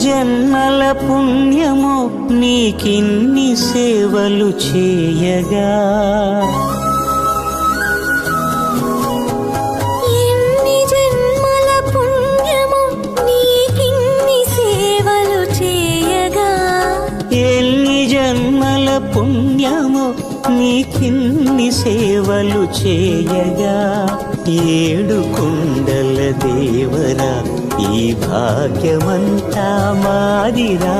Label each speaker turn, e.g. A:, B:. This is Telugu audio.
A: జన్మల పుణ్యమో నీకిన్ని సేవలు చేయగా,
B: ఎన్ని జన్మల పుణ్యమో నీకిన్ని సేవలు చేయగా,
A: ఎన్ని జన్మల పుణ్యమో నీకిన్ని సేవలు చేయగా, ఏడు కొండల దేవరా ఈ భాగ్యమంతా మాదిరా.